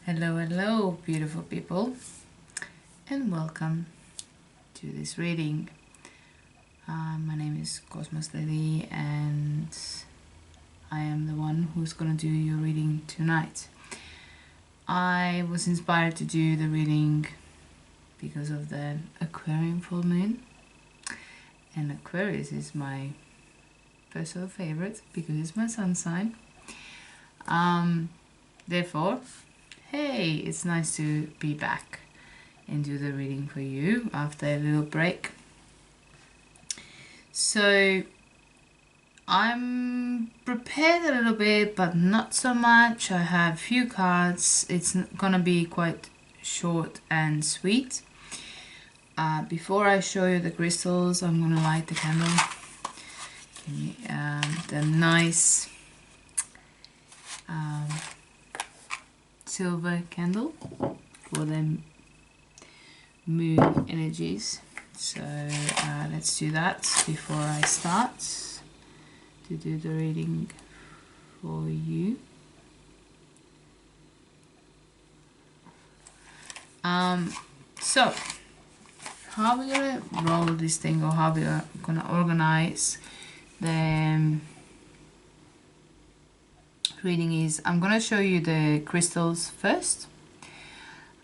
Hello, hello, beautiful people, and welcome to this reading. My name is KosmosLily, and I am the one who's gonna do your reading tonight. I was inspired to do the reading because of the Aquarian full moon, and Aquarius is my personal favorite because it's my sun sign. Therefore, hey, it's nice to be back and do the reading for you after a little break. So I'm prepared a little bit, but not so much. I have few cards. It's gonna be quite short and sweet. Before I show you the crystals, I'm gonna light the candle. The nice silver candle for the moon energies. So let's do that before I start to do the reading for you. So how we're gonna roll this thing, or how we're gonna organize the reading is, I'm gonna show you the crystals first.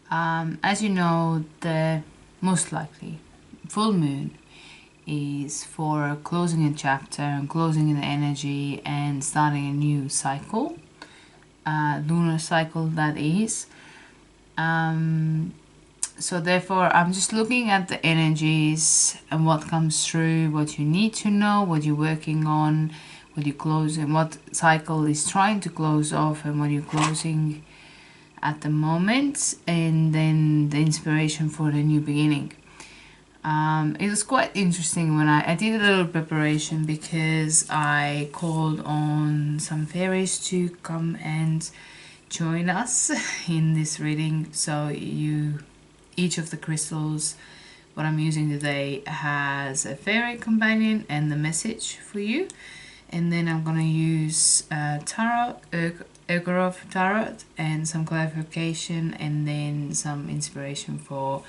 As you know, the most likely full moon is for closing a chapter and closing an energy and starting a new cycle, lunar cycle that is. So therefore I'm just looking at the energies and what comes through, what you need to know, what you're working on, what you're closing, what cycle is trying to close off, and what you're closing at the moment, and then the inspiration for the new beginning. It was quite interesting when I did a little preparation, because I called on some fairies to come and join us in this reading. So each of the crystals what I'm using today has a fairy companion and the message for you. And then I'm gonna use tarot, Egorov tarot, and some clarification, and then some inspiration for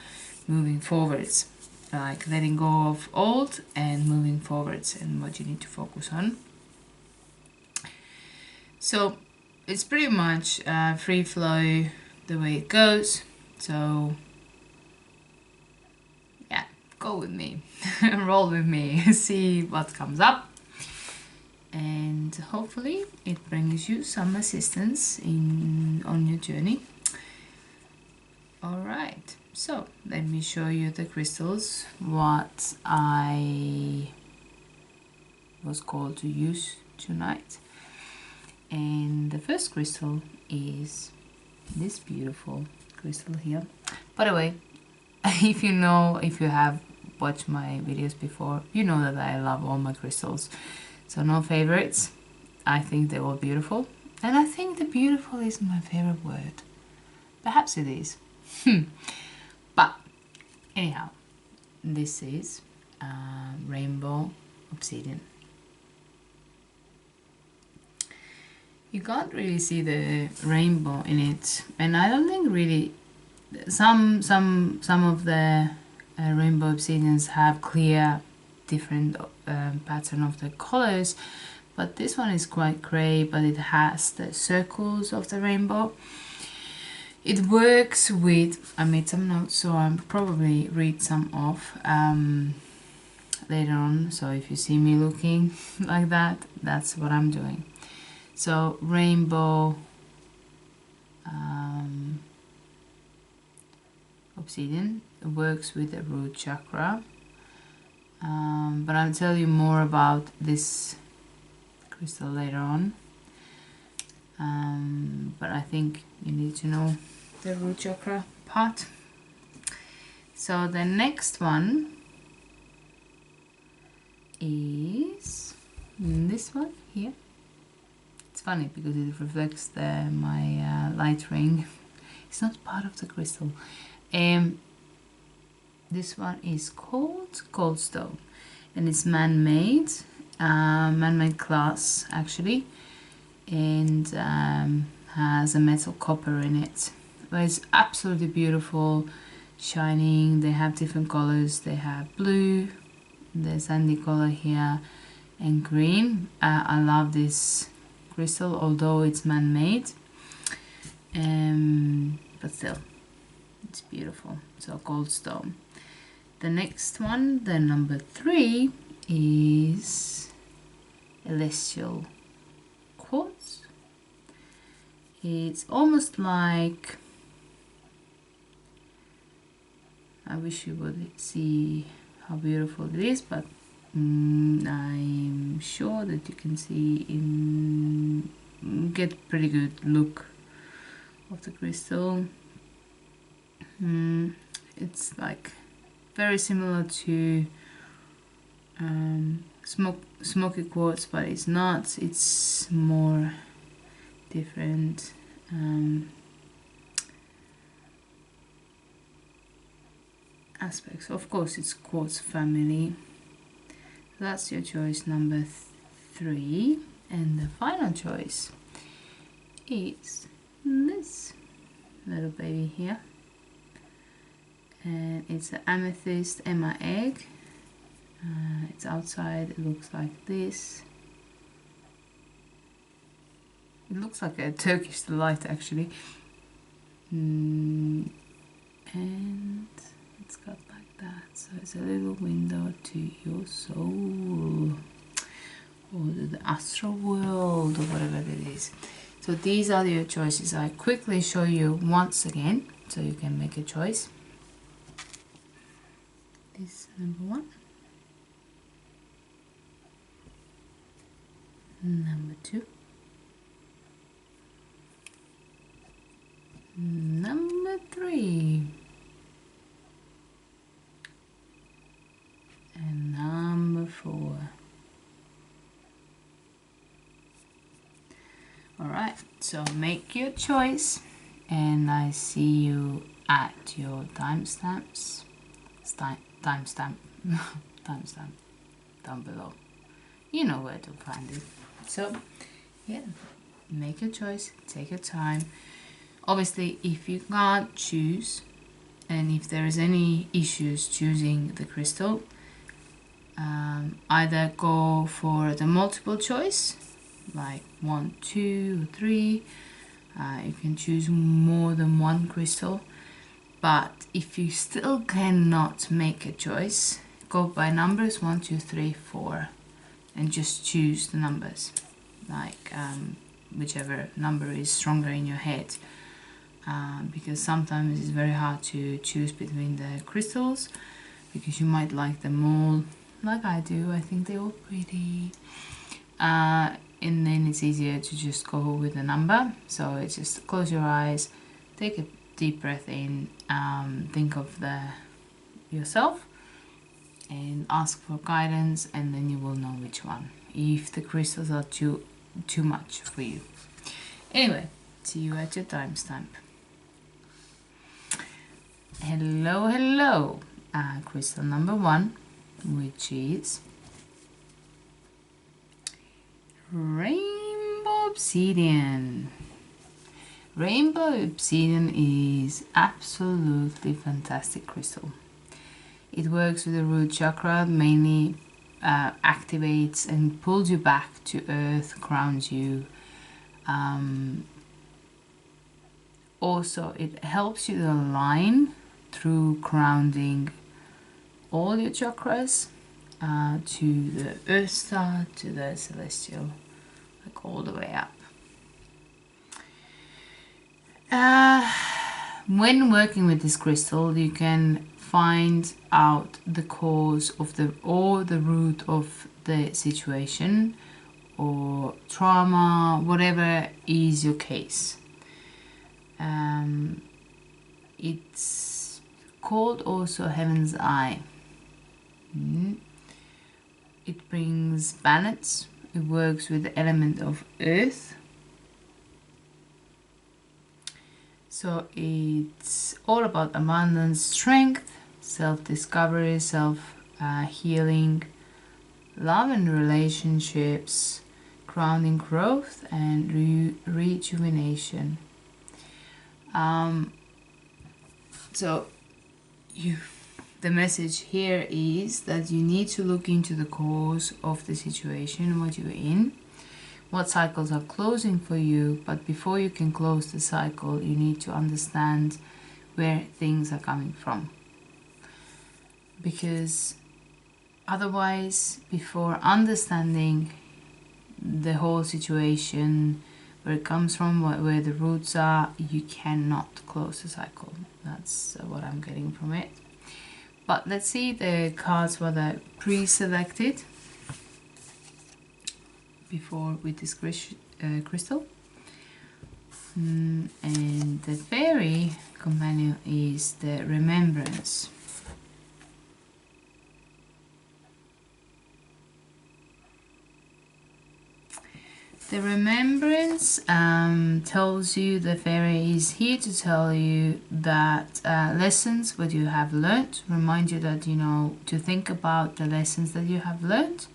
moving forwards, like letting go of old and moving forwards, and what you need to focus on. So it's pretty much free flow the way it goes. So yeah, go with me, roll with me, see what comes up. And hopefully it brings you some assistance on your journey. All right, so let me show you the crystals what I was called to use tonight. And the first crystal is this beautiful crystal here. By the way, if you have watched my videos before, you know that I love all my crystals. So no favorites. I think they're all beautiful. And I think the beautiful is my favorite word. Perhaps it is. But anyhow, this is rainbow obsidian. You can't really see the rainbow in it. And I don't think really some of the rainbow obsidians have clear different pattern of the colors, but this one is quite gray, but it has the circles of the rainbow. It works with, I made some notes, so I'll probably read some off later on. So if you see me looking like that, that's what I'm doing. So rainbow obsidian works with the root chakra. But I'll tell you more about this crystal later on. But I think you need to know the root chakra part. So the next one is this one here. It's funny because it reflects my light ring. It's not part of the crystal. This one is called Goldstone, and it's man-made glass actually, and has a metal copper in it. but it's absolutely beautiful, shining. They have different colors. They have blue, the sandy color here, and green. I love this crystal, although it's man-made, but still it's beautiful. So Goldstone. The next one, the number 3, is Elestial Quartz. It's almost like, I wish you would see how beautiful it is, but I'm sure that you can see get pretty good look of the crystal. It's like very similar to smoky quartz, but it's not. It's more different. Aspects. Of course, it's quartz family. That's your choice number 3, and the final choice is this little baby here, and it's an Amethyst EMA Egg. It's outside. It looks like this. It looks like a Turkish delight, actually, and it's got like that. So it's a little window to your soul, or to the astral world, or whatever it is. So these are your choices. I quickly show you once again, so you can make a choice. This number 1, number 2, number 3, and number 4. Alright, so make your choice, and I see you at your timestamps. Timestamp down below. You know where to find it. So yeah, make your choice, take your time. Obviously, if you can't choose, and if there is any issues choosing the crystal, either go for the multiple choice, like 1, 2, 3. You can choose more than one crystal, but if you still cannot make a choice, go by numbers 1, 2, 3, 4, and just choose the numbers, like whichever number is stronger in your head, because sometimes it's very hard to choose between the crystals, because you might like them all, like I do. I think they're all pretty, and then it's easier to just go with a number. So it's just close your eyes, take a deep breath in, think of yourself, and ask for guidance, and then you will know which one, if the crystals are too much for you. Anyway, see you at your timestamp. Hello, crystal number 1, which is Rainbow Obsidian. Rainbow Obsidian is absolutely fantastic crystal. It works with the root chakra, mainly activates and pulls you back to earth, grounds you. Also, it helps you to align through grounding all your chakras to the earth star, to the celestial, like all the way up. When working with this crystal, you can find out the cause of or the root of the situation or trauma, whatever is your case. It's called also Heaven's Eye. It brings balance. It works with the element of earth. So it's all about abundance, strength, self-discovery, self-healing, love and relationships, grounding growth, and rejuvenation. So the message here is that you need to look into the cause of the situation, what you're in, what cycles are closing for you. But before you can close the cycle, you need to understand where things are coming from. Because otherwise, before understanding the whole situation, where it comes from, where the roots are, you cannot close the cycle. That's what I'm getting from it. But let's see the cards what I pre-selected before with this crystal. And the fairy companion is the remembrance. The remembrance tells you, the fairy is here to tell you that lessons what you have learned, remind you that, you know, to think about the lessons that you have learned,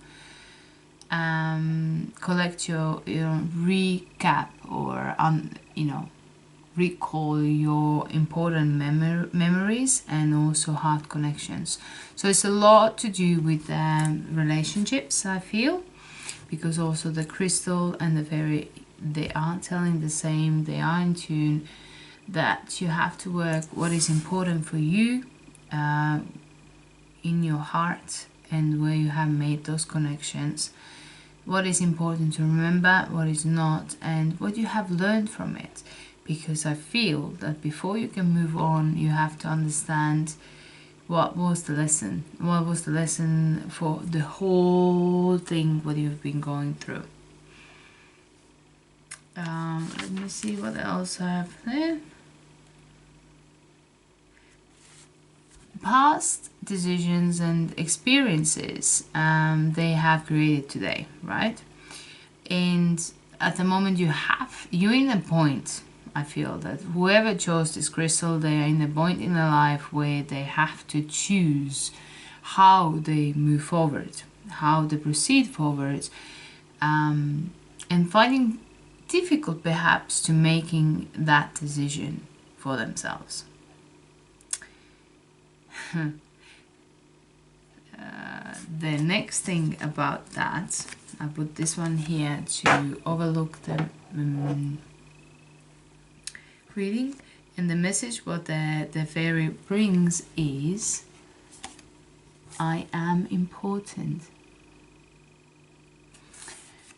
collect your recap, or you know, recall your important memories and also heart connections. So it's a lot to do with relationships, I feel. Because also the crystal and the fairy, they are telling the same, they are in tune, that you have to work what is important for you in your heart, and where you have made those connections, what is important to remember, what is not, and what you have learned from it. Because I feel that before you can move on, you have to understand what was the lesson? What was the lesson for the whole thing what you've been going through? Let me see what else I have there. Past decisions and experiences they have created today, right? And at the moment you're in a point, I feel that whoever chose this crystal, they are in a point in their life where they have to choose how they move forward, how they proceed forward, and finding difficult perhaps to making that decision for themselves. The next thing about that, I put this one here to overlook the reading, and the message what the fairy brings is, I am important.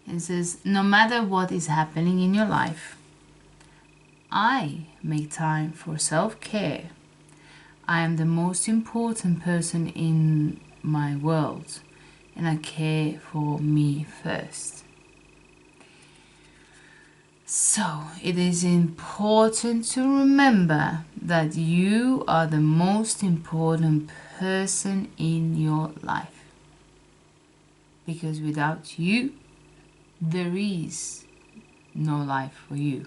It says, no matter what is happening in your life, I make time for self-care. I am the most important person in my world, and I care for me first. So it is important to remember that you are the most important person in your life. Because without you, there is no life for you.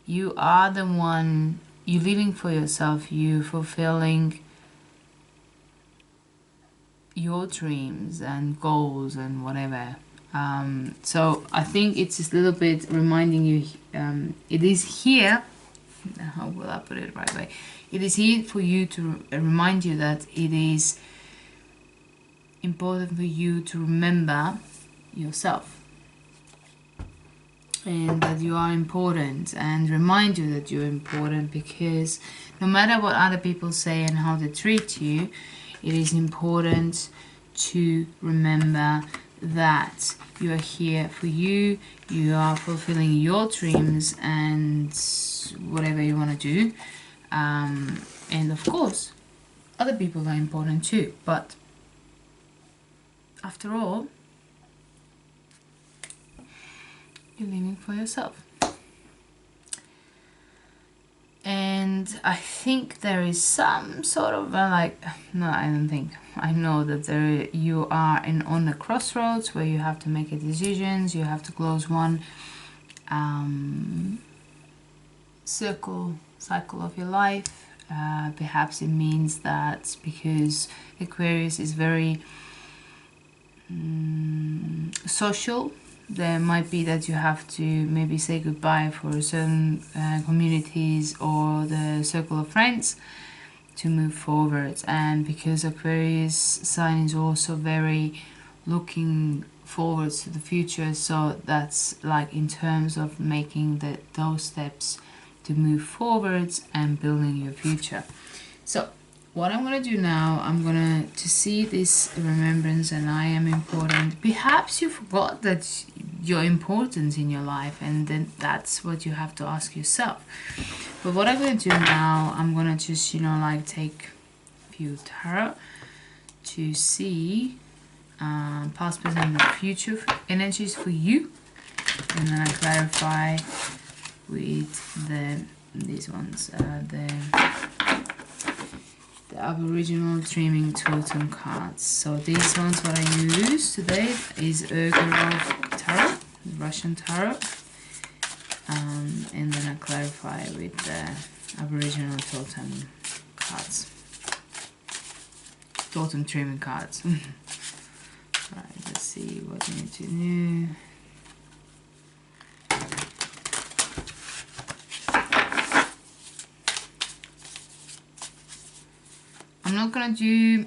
You are the one, you're living for yourself, you fulfilling your dreams and goals and whatever. So I think it's just a little bit reminding you, it is here, how will I put it the right way? It is here for you to remind you that it is important for you to remember yourself. And that you are important, and remind you that you're important, because no matter what other people say and how they treat you, it is important to remember that you are here for you, you are fulfilling your dreams and whatever you want to do. And of course, other people are important too, but after all, you're living for yourself. And I think there is some sort of no, I don't think. I know that you are on a crossroads where you have to make a decision. You have to close one cycle of your life. Perhaps it means that because Aquarius is very social, there might be that you have to maybe say goodbye for certain communities or the circle of friends to move forward. And because Aquarius sign is also very looking forwards to the future, so that's like in terms of making those steps to move forwards and building your future. So what I'm going to do now, I'm going to see this remembrance and I am important. Perhaps you forgot that you're important in your life, and then that's what you have to ask yourself. But what I'm going to do now, I'm going to just, you know, like take a few tarot to see past, present, and future energies for you. And then I clarify with these ones, the Aboriginal Dreaming Totem cards. So these ones what I use today is Urgarov Tarot, Russian Tarot, and then I clarify with the Aboriginal Totem cards, Totem Dreaming cards. Right, let's see what we need to do. I'm not gonna do,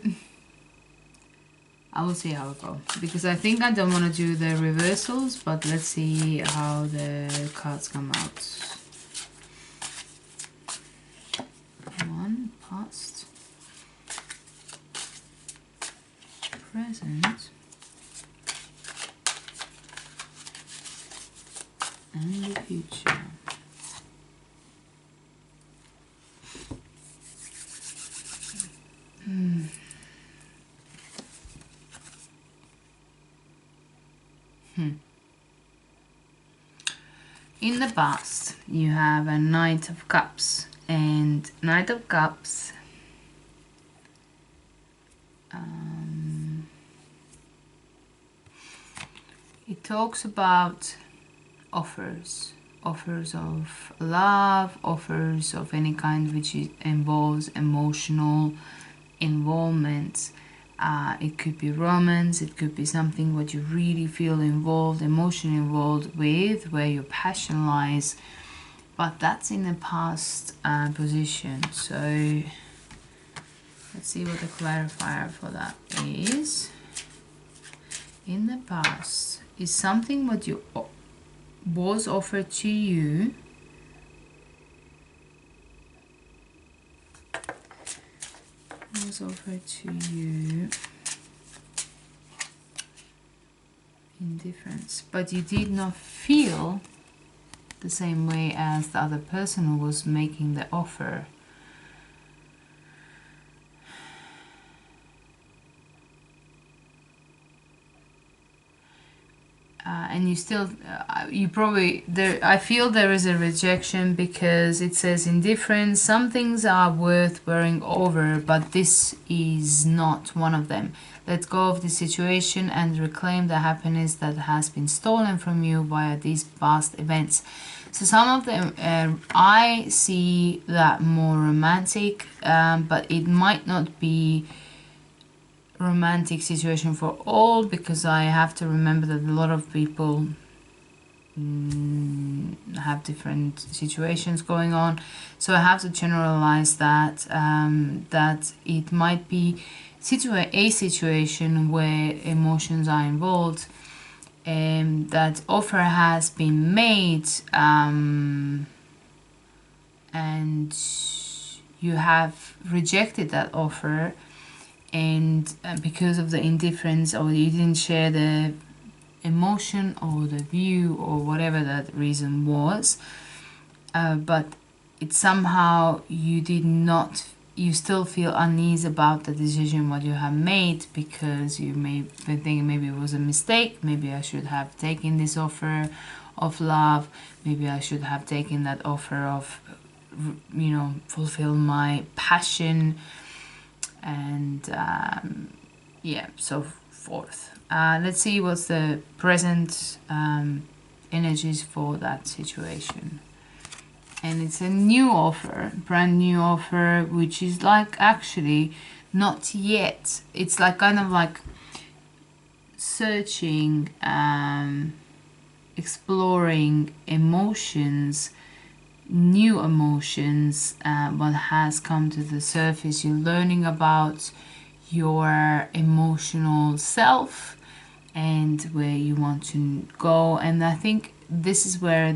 I will see how it goes, because I think I don't want to do the reversals, but let's see how the cards come out. One, past, present, and the future. In the past, you have a Knight of Cups, and Knight of Cups it talks about offers of love, offers of any kind which involves emotional involvement. It could be romance, it could be something what you really feel involved, emotionally involved with, where your passion lies, but that's in the past position. So let's see what the clarifier for that is. In the past is something what you was offered to you, was offered to you indifference, but you did not feel the same way as the other person who was making the offer. And you still, you probably, I feel there is a rejection, because it says indifference, some things are worth worrying over, but this is not one of them. Let go of the situation and reclaim the happiness that has been stolen from you via these past events. So some of them, I see that more romantic, but it might not be romantic situation for all, because I have to remember that a lot of people have different situations going on, so I have to generalize that that it might be a situation where emotions are involved, and that offer has been made, and you have rejected that offer, and because of the indifference, or you didn't share the emotion or the view or whatever that reason was, but it somehow you did not, you still feel uneasy about the decision what you have made, because you may be thinking maybe it was a mistake, maybe I should have taken this offer of love, maybe I should have taken that offer of, you know, fulfill my passion, and yeah, so forth. Let's see what's the present energies for that situation. And it's a new offer, brand new offer, which is like actually not yet, it's like kind of like searching exploring emotions, new emotions, what has come to the surface. You're learning about your emotional self and where you want to go. And I think this is where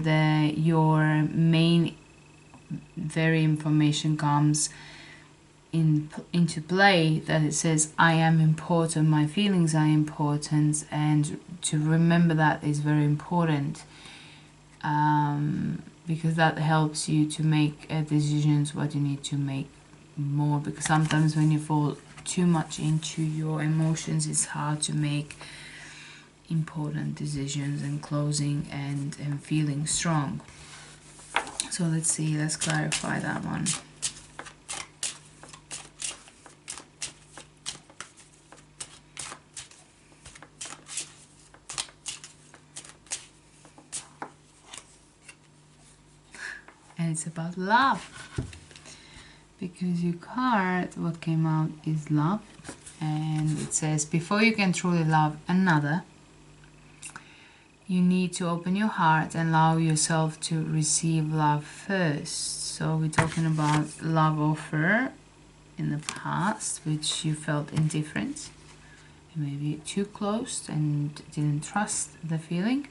your main very information comes into play, that it says I am important, my feelings are important, and to remember that is very important, because that helps you to make decisions what you need to make more, because sometimes when you fall too much into your emotions, it's hard to make important decisions and closing and feeling strong. So let's see, let's clarify that one. And it's about love, because your card, what came out is love, and it says before you can truly love another, you need to open your heart and allow yourself to receive love first. So we're talking about love offer in the past, which you felt indifferent, maybe too close and didn't trust the feeling.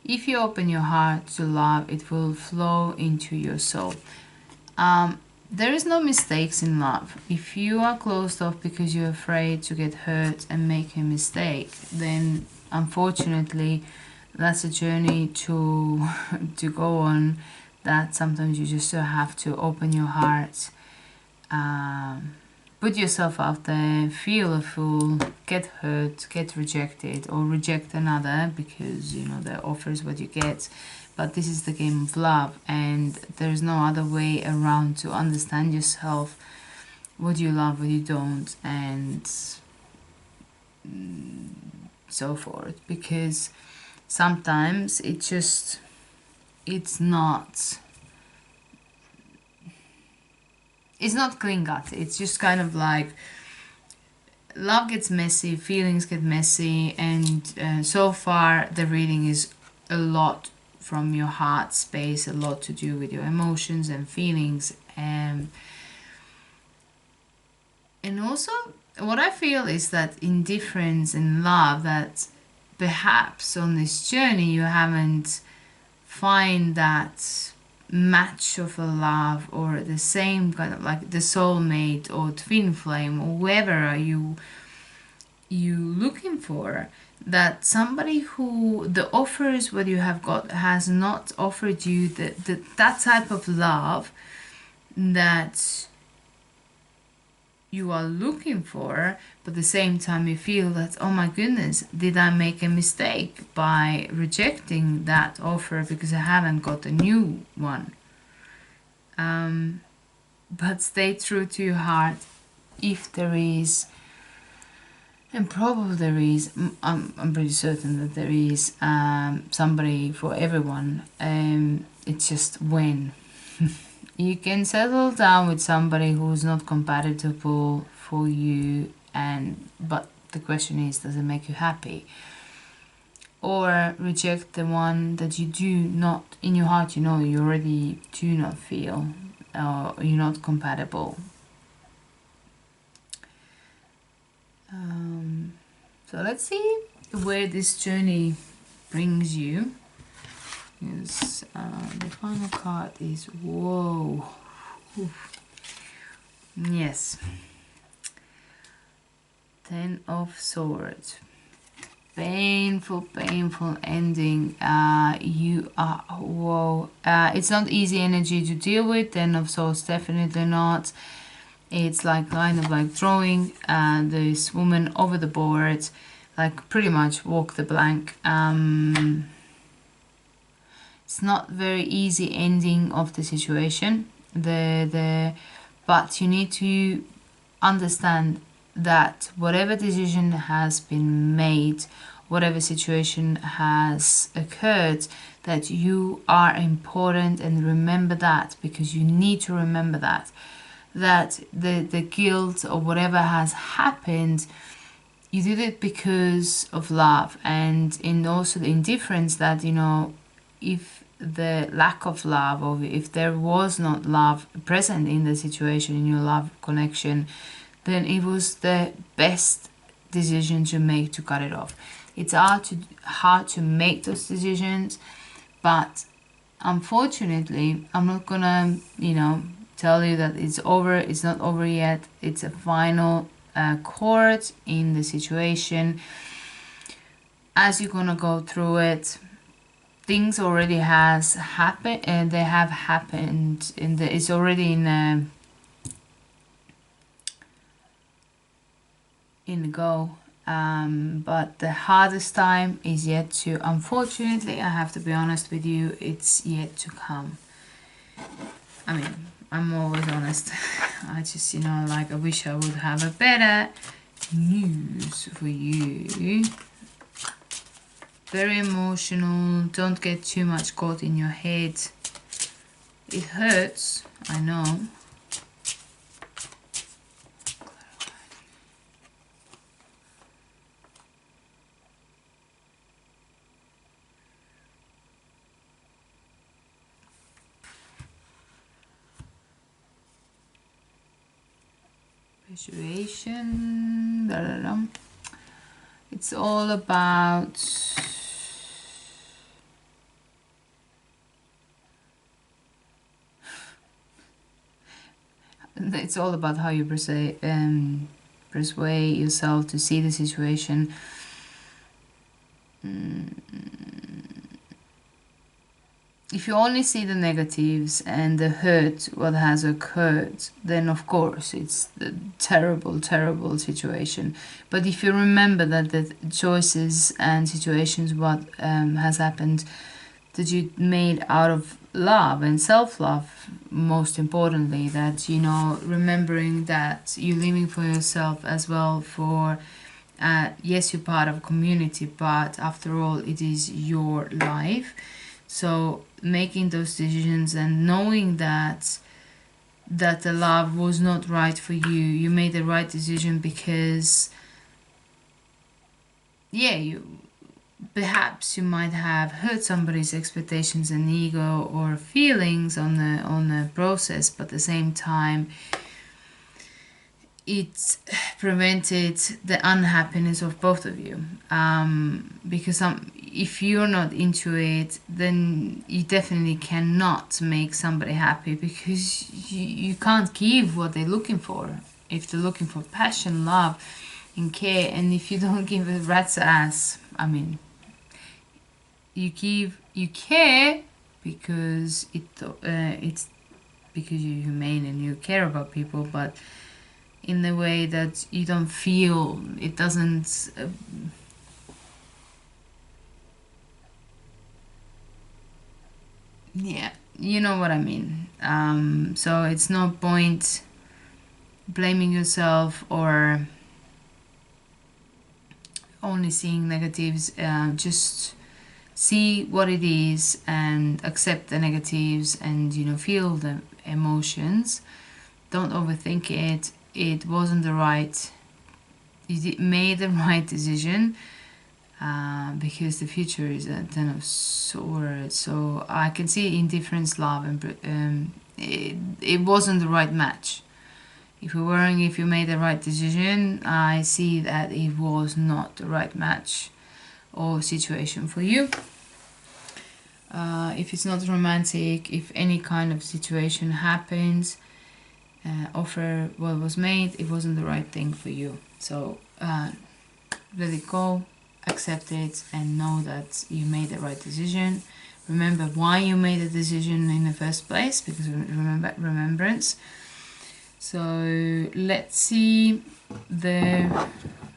If you open your heart to love, it will flow into your soul. There is no mistakes in love. If you are closed off because you're afraid to get hurt and make a mistake, then unfortunately that's a journey to go on, that sometimes you just have to open your heart, put yourself out there, feel a fool, get hurt, get rejected, or reject another, because you know the offer is what you get. But this is the game of love, and there's no other way around to understand yourself, what you love, what you don't, and so forth. Because sometimes it's not clean cut. It's just kind of like love gets messy, feelings get messy, and so far the reading is a lot from your heart space, a lot to do with your emotions and feelings, and also what I feel is that indifference in love, that perhaps on this journey you haven't find that match of a love, or the same kind of like the soulmate or twin flame, or whoever are you looking for, that somebody who the offers what you have got has not offered you that type of love that you are looking for, but at the same time you feel that, oh my goodness, did I make a mistake by rejecting that offer because I haven't got a new one. But stay true to your heart. If there is, and probably there is, I'm pretty certain that there is somebody for everyone. It's just when. You can settle down with somebody who's not compatible for you, but the question is, does it make you happy? Or reject the one that you do not, in your heart, you know, you already do not feel, or you're not compatible. So let's see where this journey brings you. Yes, the final card is, whoa. Oof. Yes. 10 of Swords. Painful ending. You are, whoa. It's not easy energy to deal with. 10 of Swords, definitely not. It's like kind of like throwing this woman over the board, like pretty much walk the blank. It's not very easy ending of the situation. But you need to understand that whatever decision has been made, whatever situation has occurred, that you are important, and remember that, because you need to remember that the guilt or whatever has happened you did it because of love, and in also the indifference that, you know, if the lack of love, or if there was not love present in the situation, in your love connection, then it was the best decision to make, to cut it off. It's hard to make those decisions, but unfortunately, I'm not gonna, you know, tell you that it's over. It's not over yet. It's a final chord in the situation. As you're gonna go through it, things already has happened, and they have happened, and it's already in the go. But the hardest time is yet to, unfortunately, I have to be honest with you, it's yet to come. I mean, I'm always honest. I just, you know, like, I wish I would have a better news for you. Very emotional. Don't get too much caught in your head. It hurts, I know. Persuasion. Da, da, da. It's all about how you persuade yourself to see the situation. If you only see the negatives and the hurt, what has occurred, then of course it's a terrible, terrible situation. But if you remember that the choices and situations, what has happened, that you made out of love and self-love, most importantly, that, you know, remembering that you're living for yourself as well, for yes, you're part of a community, but after all, it is your life. So making those decisions and knowing that the love was not right for you, you made the right decision, because yeah, perhaps you might have hurt somebody's expectations and ego or feelings on the process, but at the same time it prevented the unhappiness of both of you, because if you're not into it, then you definitely cannot make somebody happy, because you can't give what they're looking for. If they're looking for passion, love and care, and if you don't give a rat's ass, I mean, you care because it's because you're humane and you care about people, but in the way that you don't feel, it doesn't yeah, you know what I mean. So it's no point blaming yourself or only seeing negatives. Just see what it is and accept the negatives, and, you know, feel the emotions. Don't overthink it. It wasn't the right, you made the right decision, because the future is a Ten of Swords. So I can see indifference, love, and it wasn't the right match. If you're worrying if you made the right decision, I see that it was not the right match or situation for you. If it's not romantic, if any kind of situation happens, offer what was made, it wasn't the right thing for you. So let it go, accept it, and know that you made the right decision. Remember why you made the decision in the first place, because remembrance. So let's see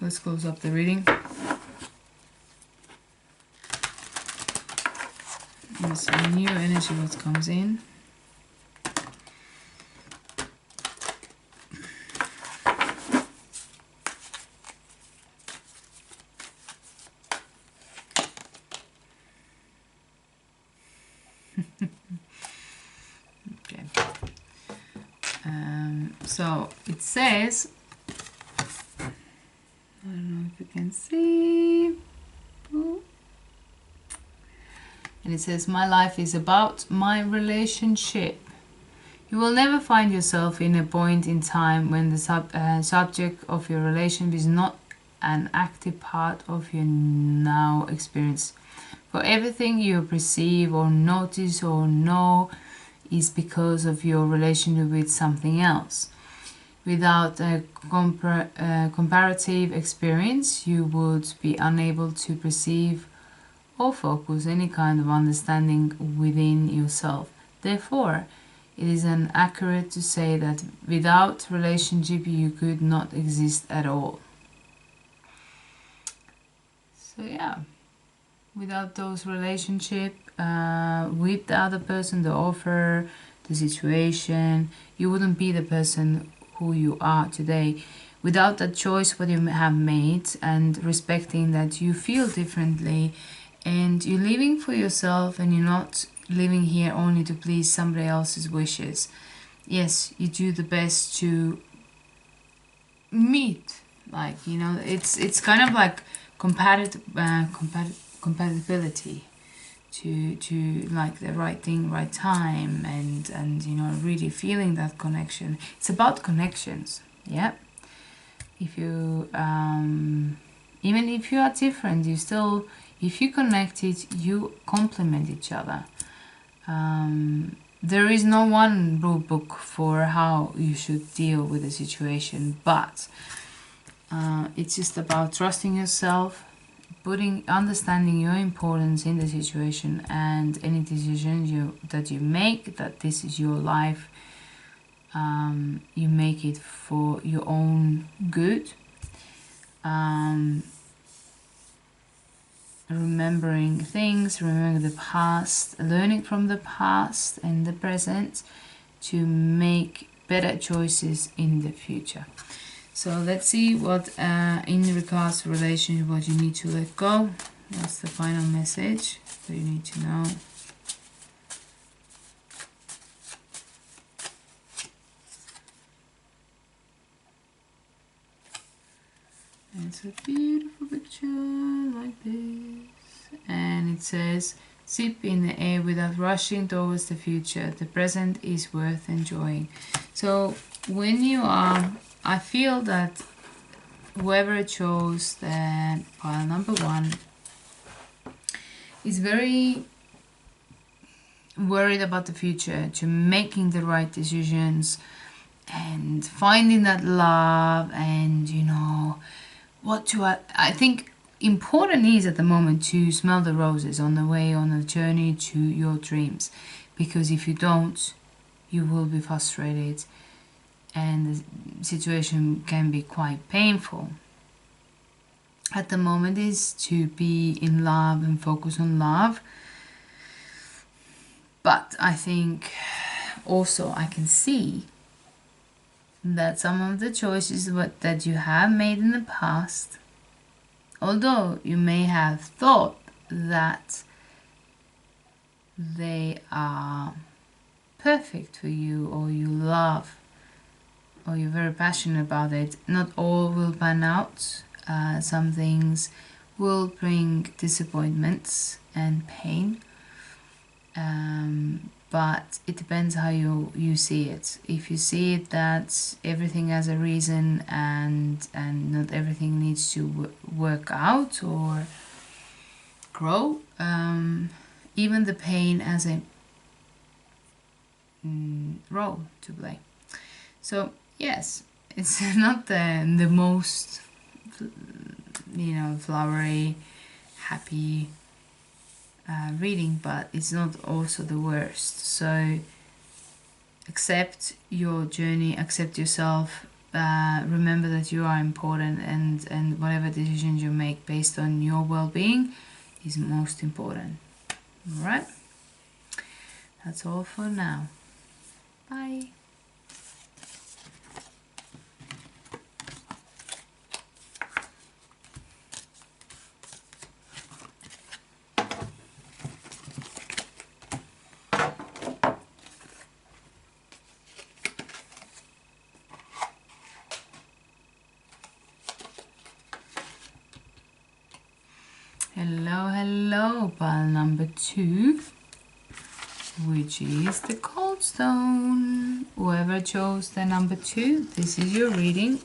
let's close up the reading. There's some new energy what comes in. Okay. So it says, I don't know if you can see. Ooh. And it says, my life is about my relationship. You will never find yourself in a point in time when the subject of your relationship is not an active part of your now experience. For everything you perceive or notice or know is because of your relationship with something else. Without a comparative experience, you would be unable to perceive or focus any kind of understanding within yourself. Therefore, it is inaccurate to say that without relationship you could not exist at all. So yeah, without those relationship with the other person, the offer, the situation, you wouldn't be the person who you are today. Without that choice what you have made and respecting that you feel differently and you're living for yourself and you're not living here only to please somebody else's wishes. Yes, you do the best to meet, like, you know, it's kind of like compatibility to like the right thing, right time, and you know, really feeling that connection. It's about connections. Yeah, if you even if you are different, you still, if you connected, you complement each other. There is no one rule book for how you should deal with a situation, but it's just about trusting yourself, understanding your importance in the situation, and any decision that you make, that this is your life, you make it for your own good. Remembering things, remembering the past, learning from the past and the present to make better choices in the future. So let's see what in regards to relationship, what you need to let go. That's the final message that you need to know. And it's a beautiful picture like this. And it says, sip in the air without rushing towards the future. The present is worth enjoying. So when you are, I feel that whoever chose the pile number 1 is very worried about the future, to making the right decisions and finding that love, and you know, what to I think important is at the moment to smell the roses on the way, on the journey to your dreams, because if you don't, you will be frustrated and the situation can be quite painful. At the moment is to be in love and focus on love, but I think also I can see that some of the choices that you have made in the past, although you may have thought that they are perfect for you, or you love, or you're very passionate about it, not all will pan out. Some things will bring disappointments and pain, but it depends how you see it. If you see it that everything has a reason and not everything needs to work out or grow, even the pain has a role to play. So yes, it's not the most, you know, flowery, happy reading, but it's not also the worst. So accept your journey, accept yourself, remember that you are important, and whatever decisions you make based on your well-being is most important. All right, that's all for now. Bye. So pile number 2, which is the Goldstone. Whoever chose the number 2, this is your reading.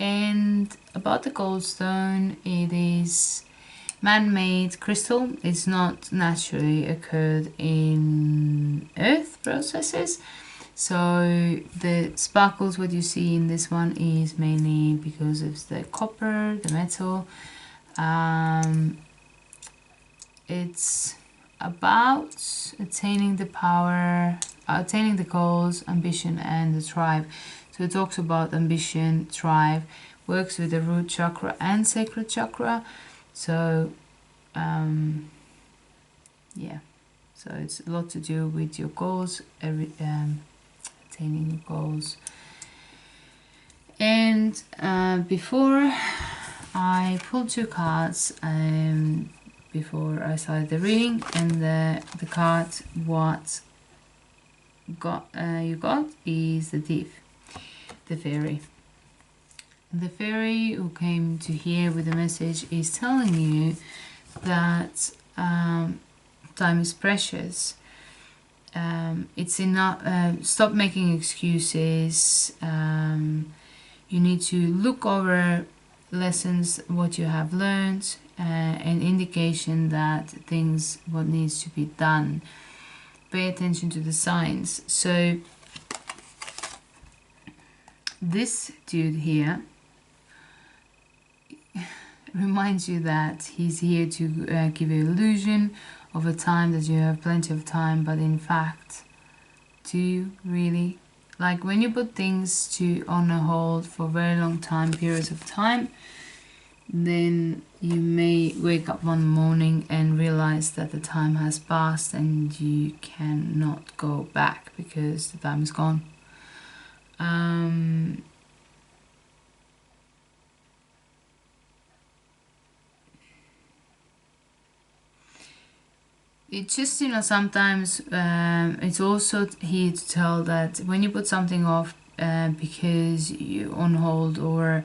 And about the Goldstone, it is man-made crystal. It's not naturally occurred in earth processes. So the sparkles what you see in this one is mainly because of the copper, the metal. It's about attaining the power, attaining the goals, ambition, and the drive. So it talks about ambition, drive, works with the root chakra and sacral chakra. So yeah, so it's a lot to do with your goals, attaining your goals. And before I pulled 2 cards before I started the reading, and the card what you got is the thief, the fairy. The fairy who came to here with a message is telling you that time is precious. It's enough. Stop making excuses. You need to look over lessons, what you have learned, an indication that things what needs to be done. Pay attention to the signs. So this dude here reminds you that he's here to give you illusion of a time that you have plenty of time, but in fact, do you really? Like when you put things on a hold for very long periods of time, then you may wake up one morning and realize that the time has passed and you cannot go back because the time is gone. It's just, sometimes it's also here to tell that when you put something off because you're on hold, or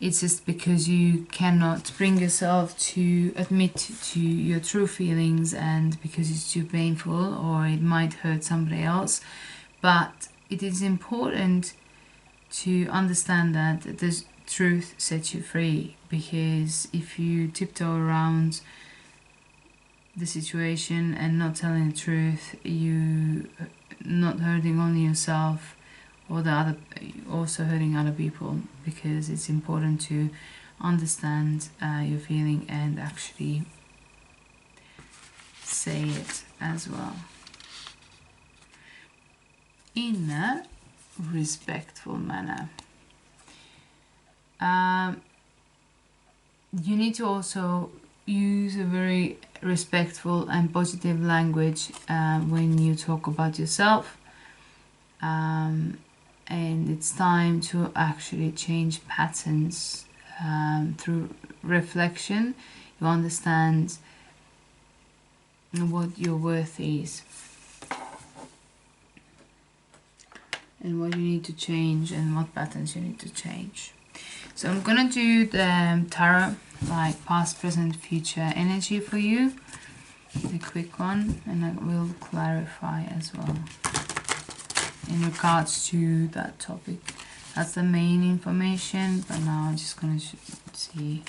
it's just because you cannot bring yourself to admit to your true feelings, and because it's too painful or it might hurt somebody else. But it is important to understand that the truth sets you free, because if you tiptoe around the situation and not telling the truth, you not hurting only yourself or also hurting other people, because it's important to understand your feeling and actually say it as well in a respectful manner. You need to also use a very respectful and positive language when you talk about yourself, and it's time to actually change patterns through reflection. You understand what your worth is and what you need to change and what patterns you need to change. So I'm gonna do the tarot, like past, present, future energy for you, the quick one, and I will clarify as well in regards to that topic. That's the main information, but now I'm just gonna see.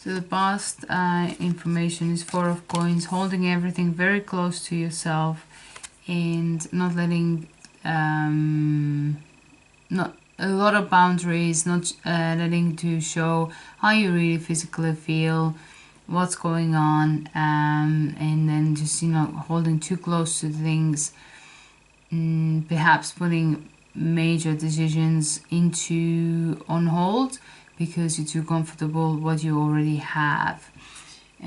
So the past information is 4 of coins, holding everything very close to yourself and not letting, not a lot of boundaries, not letting to show how you really physically feel, what's going on, and then just, holding too close to things, perhaps putting major decisions on hold, because you're too comfortable what you already have,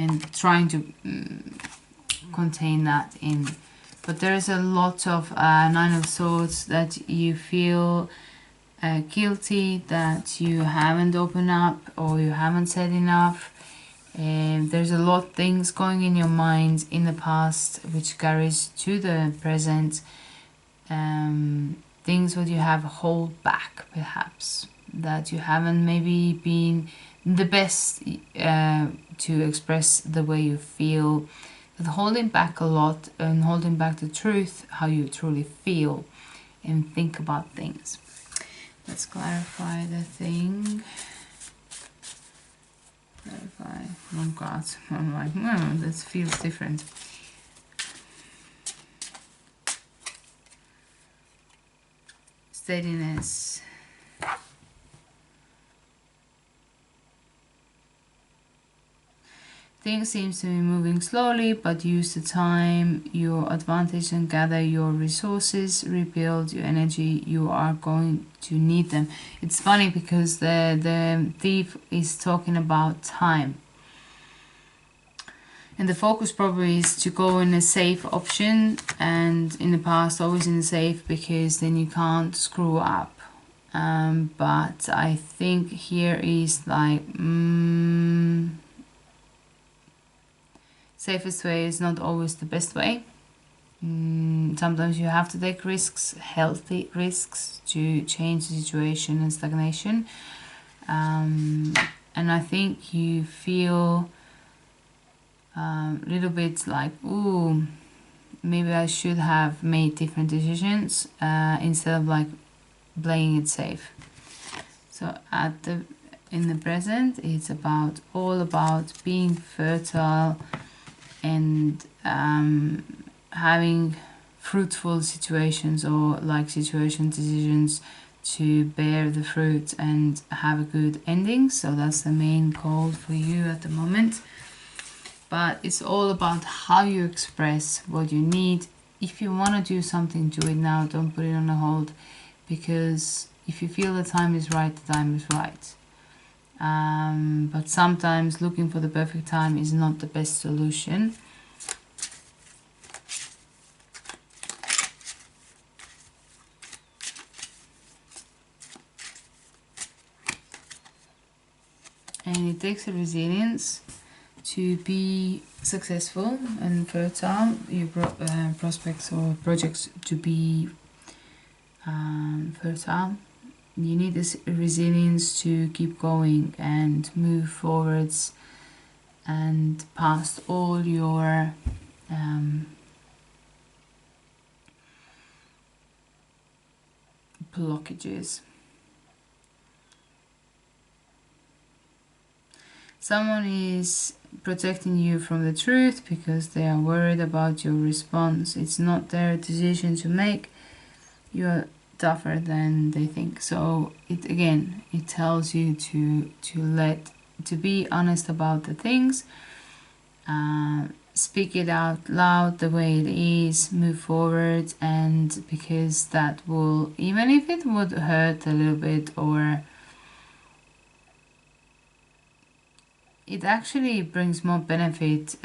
and trying to contain that in. But there is a lot of Nine of Swords that you feel guilty that you haven't opened up or you haven't said enough. And there's a lot of things going in your mind in the past which carries to the present. Things what you have hold back, perhaps, that you haven't maybe been the best to express the way you feel, that holding back a lot and holding back the truth, how you truly feel and think about things. Let's clarify the thing. Clarify. Oh God, I'm like, no, this feels different. Steadiness. Things seems to be moving slowly, but use the time, your advantage, and gather your resources, rebuild your energy. You are going to need them. It's funny because the thief is talking about time. And the focus probably is to go in a safe option, and in the past always in the safe because then you can't screw up. But I think here is like safest way is not always the best way. Sometimes you have to take risks, healthy risks, to change the situation and stagnation. And I think you feel a little bit like, ooh, maybe I should have made different decisions instead of like playing it safe. So in the present, it's all about being fertile and having fruitful situations, or like situation decisions to bear the fruit and have a good ending. So that's the main goal for you at the moment. But it's all about how you express what you need. If you want to do something, do it now. Don't put it on a hold, because if you feel the time is right, the time is right. But sometimes looking for the perfect time is not the best solution. And it takes a resilience to be successful and fertile, your prospects or projects to be fertile. You need this resilience to keep going and move forwards and past all your blockages. Someone is protecting you from the truth because they are worried about your response. It's not their decision to make. You are tougher than they think. So it tells you to be honest about the things. Speak it out loud the way it is, move forward, and because that will, even if it would hurt a little bit, or it actually brings more benefit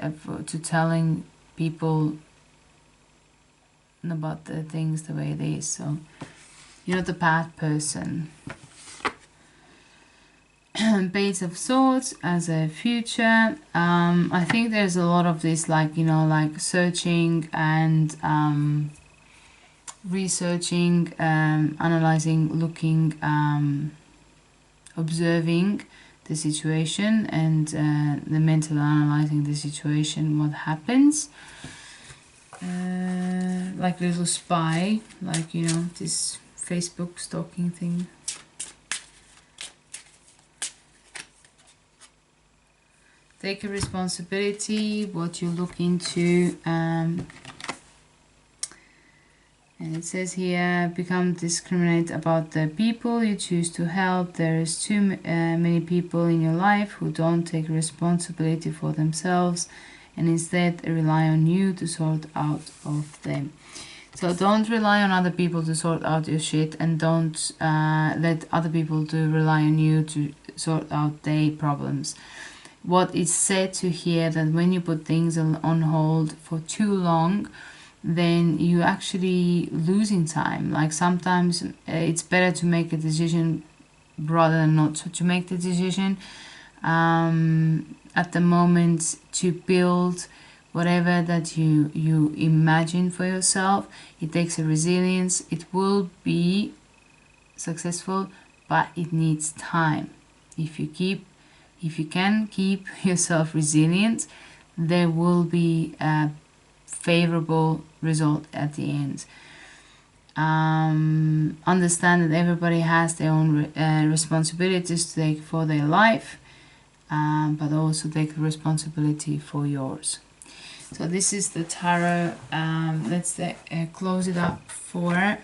to telling people about the things the way it is. So you're not a bad person. Page of Swords as a future. I think there's a lot of this, like, like searching and researching, analyzing, looking, observing the situation, and the mental analyzing the situation, what happens. Like little spy, like, this Facebook stalking thing. Take a responsibility, what you look into, and it says here, become discriminate about the people you choose to help. There is too many people in your life who don't take responsibility for themselves and instead rely on you to sort out of them. So don't rely on other people to sort out your shit, and don't let other people to rely on you to sort out their problems. What is said to here that when you put things on hold for too long, then you actually losing time. Like sometimes it's better to make a decision rather than not to make the decision at the moment, to build whatever that you imagine for yourself. It takes a resilience. It will be successful, but it needs time. If you can keep yourself resilient, there will be a favorable result at the end. Understand that everybody has their own responsibilities to take for their life, but also take responsibility for yours. So this is the tarot. Let's close it up for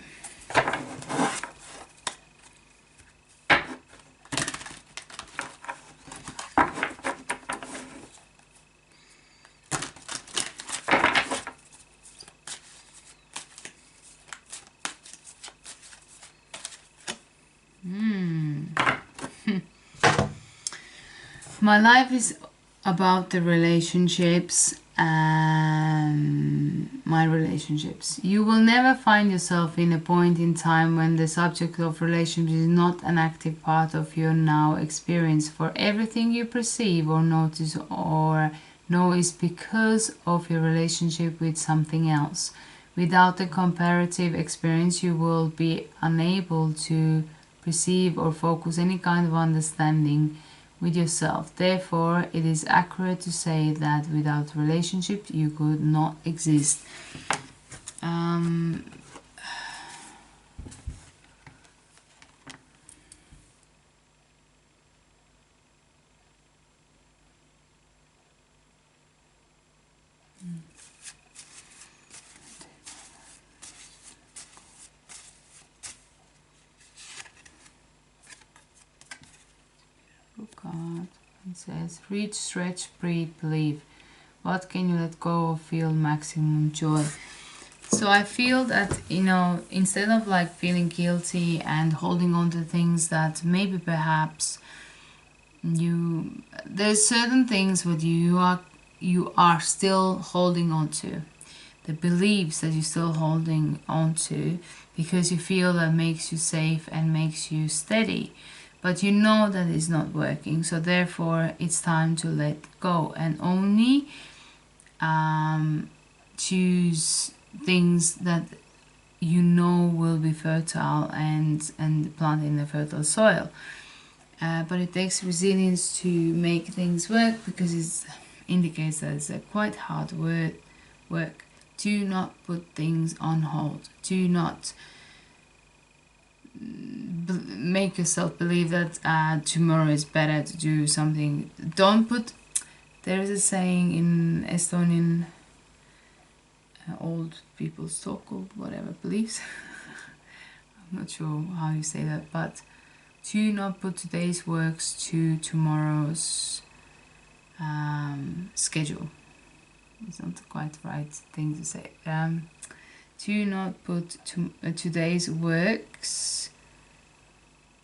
my life is about the relationships, my relationships. You will never find yourself in a point in time when the subject of relationships is not an active part of your now experience. For everything you perceive or notice or know is because of your relationship with something else. Without the comparative experience, you will be unable to perceive or focus any kind of understanding with yourself. Therefore, it is accurate to say that without relationship you could not exist. God, it says reach, stretch, breathe, believe. What can you let go of? Feel maximum joy. So I feel that, you know, instead of like feeling guilty and holding on to things that maybe perhaps there's certain things what you are still holding on to, the beliefs that you're still holding on to because you feel that makes you safe and makes you steady, but you know that it's not working. So therefore it's time to let go and only choose things that you know will be fertile and planted in the fertile soil. But it takes resilience to make things work because it indicates that it's a quite hard work. Do not put things on hold. Do not make yourself believe that tomorrow is better to do something. Don't put... There is a saying in Estonian, old people's talk or whatever, beliefs. I'm not sure how you say that, but do not put today's works to tomorrow's schedule. It's not quite the right thing to say. Do not put today's works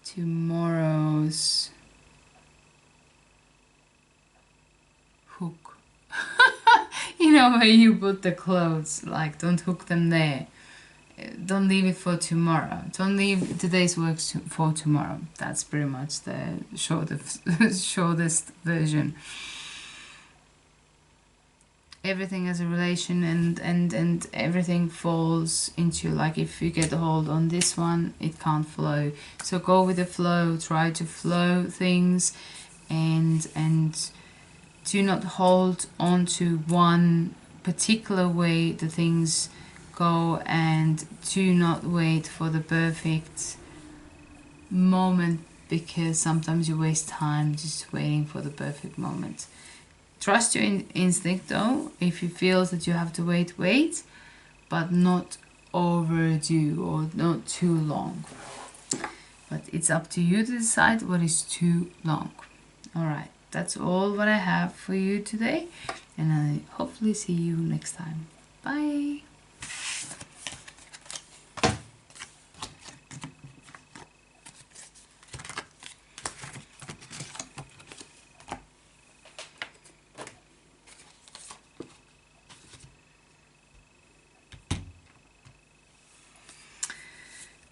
tomorrow's hook. You know, where you put the clothes, like don't hook them there. Don't leave it for tomorrow. Don't leave today's works for tomorrow. That's pretty much the shortest version. Everything has a relation, and everything falls into, like, if you get a hold on this one, it can't flow. So go with the flow, try to flow things, and do not hold on to one particular way the things go, and do not wait for the perfect moment, because sometimes you waste time just waiting for the perfect moment. Trust your instinct though. If you feel that you have to wait, but not overdue or not too long. But it's up to you to decide what is too long. Alright, that's all what I have for you today, and I hopefully see you next time. Bye!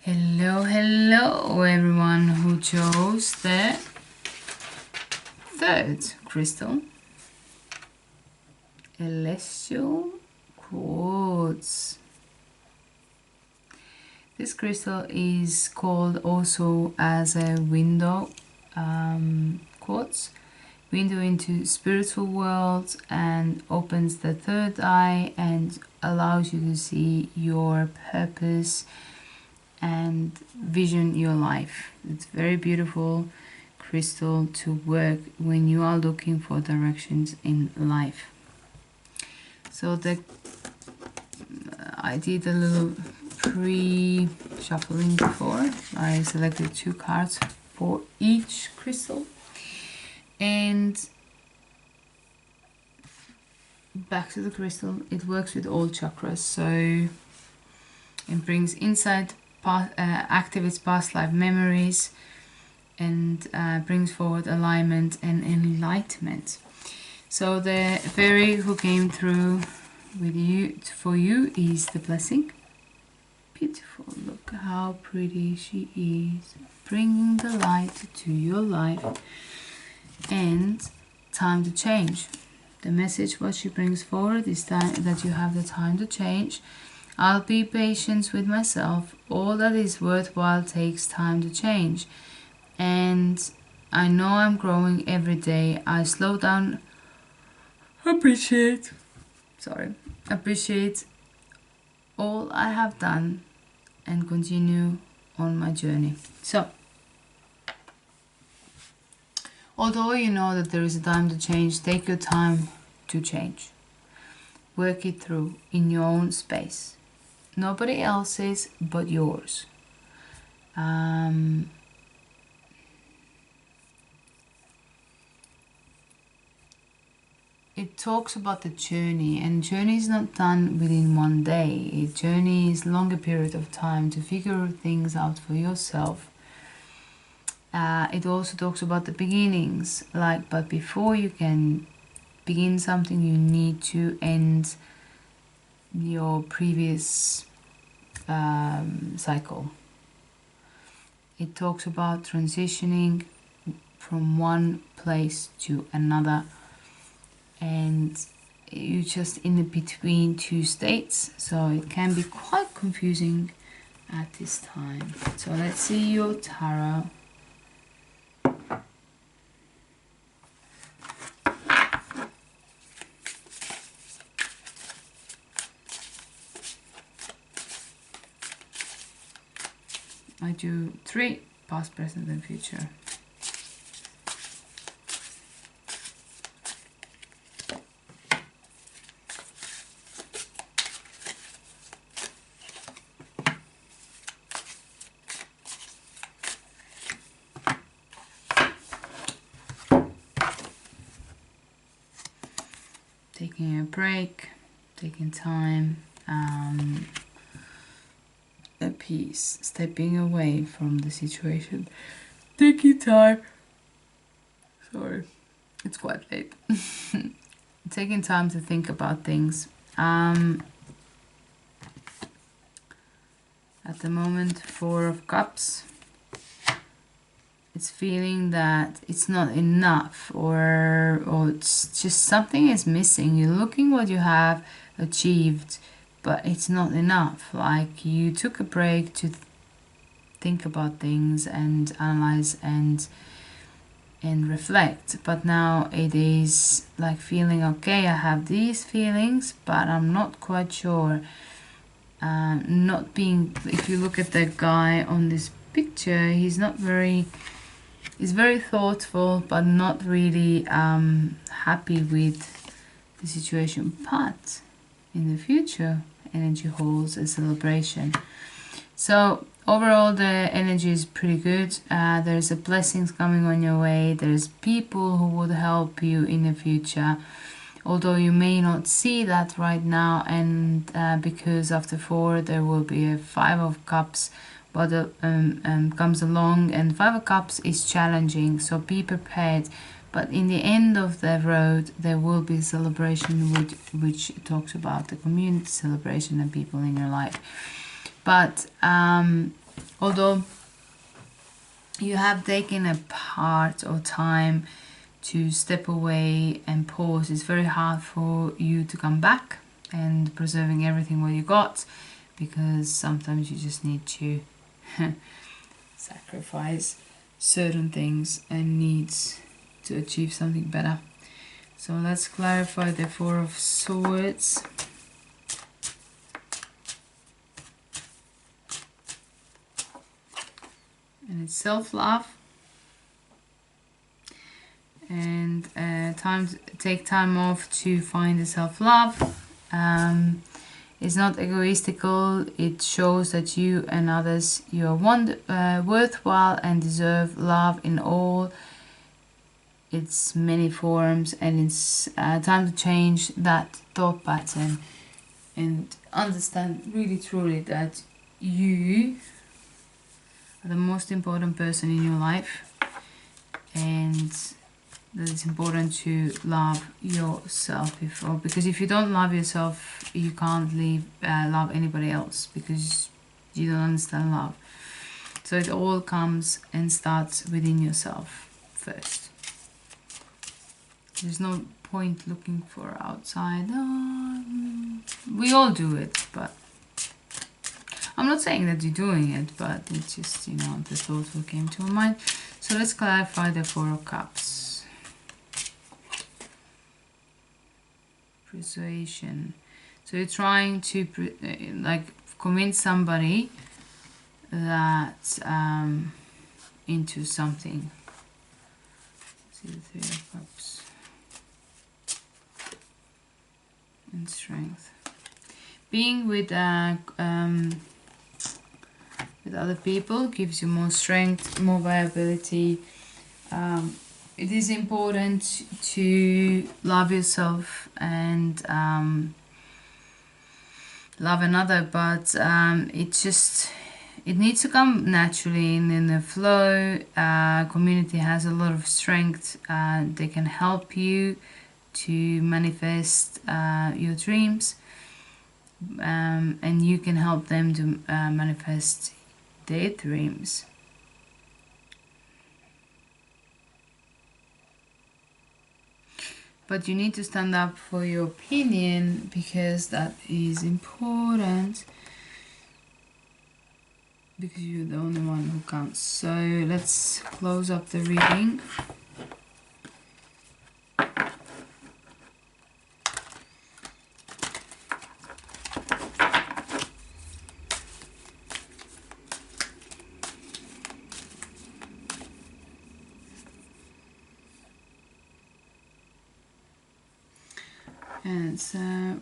Hello, hello everyone who chose the third crystal, Elestial Quartz. This crystal is called also as a window quartz, window into spiritual world, and opens the third eye and allows you to see your purpose and vision your life. It's very beautiful crystal to work when you are looking for directions in life. So I did a little pre-shuffling before. I selected 2 cards for each crystal, and back to the crystal. It works with all chakras, so it brings insight, activates past life memories, and brings forward alignment and enlightenment. So the fairy who came through with you for you is the blessing. Beautiful. Look how pretty she is, bringing the light to your life. And time to change. The message what she brings forward is that you have the time to change. I'll be patient with myself. All that is worthwhile takes time to change. And I know I'm growing every day. I slow down, appreciate all I have done and continue on my journey. So, although you know that there is a time to change, take your time to change. Work it through in your own space. Nobody else's but yours. It talks about the journey, and journey is not done within one day. A journey is longer period of time to figure things out for yourself. It also talks about the beginnings, but before you can begin something, you need to end your previous cycle. It talks about transitioning from one place to another, and you just in between 2 states, so it can be quite confusing at this time. So let's see your tarot. I do 3, past, present and future. Taking a break, taking time, a peace, stepping away from the situation, taking time. Sorry, it's quite late. Taking time to think about things. At the moment, 4 of Cups. It's feeling that it's not enough, or it's just something is missing. You're looking what you have achieved, but it's not enough. Like you took a break to think about things and analyze and reflect, but now it is like feeling okay, I have these feelings, but I'm not quite sure. Not being, if you look at the guy on this picture, he's very thoughtful, but not really happy with the situation. But in the future, energy holds a celebration. So overall, the energy is pretty good. There's blessings coming on your way. There's people who would help you in the future, although you may not see that right now. And because after 4, there will be a 5 of Cups. But comes along, and 5 of Cups is challenging, so be prepared. But in the end of the road, there will be a celebration which talks about the community celebration and people in your life. But Although you have taken a part or time to step away and pause, it's very hard for you to come back and preserving everything what you got, because sometimes you just need to sacrifice certain things and needs to achieve something better. So let's clarify the Four of Swords. And it's self-love. And take time off to find the self-love. It's not egoistical. It shows that you and others, you are worthwhile and deserve love in all its many forms, and it's time to change that thought pattern and understand really truly that you are the most important person in your life, and that it's important to love yourself because if you don't love yourself, you can't love anybody else, because you don't understand love. So it all comes and starts within yourself first. There's no point looking for outside. We all do it, but I'm not saying that you're doing it, but it's just, you know, the thought that came to my mind. So let's clarify the Four of Cups. Persuasion. So you're trying to convince somebody that into something. Let's see the Three of Cups. And strength. Being with other people gives you more strength, more viability. It is important to love yourself and love another, but it needs to come naturally and in the flow. Community has a lot of strength. They can help you to manifest your dreams, and you can help them to manifest their dreams. But you need to stand up for your opinion, because that is important, because you're the only one who counts. So let's close up the reading. And so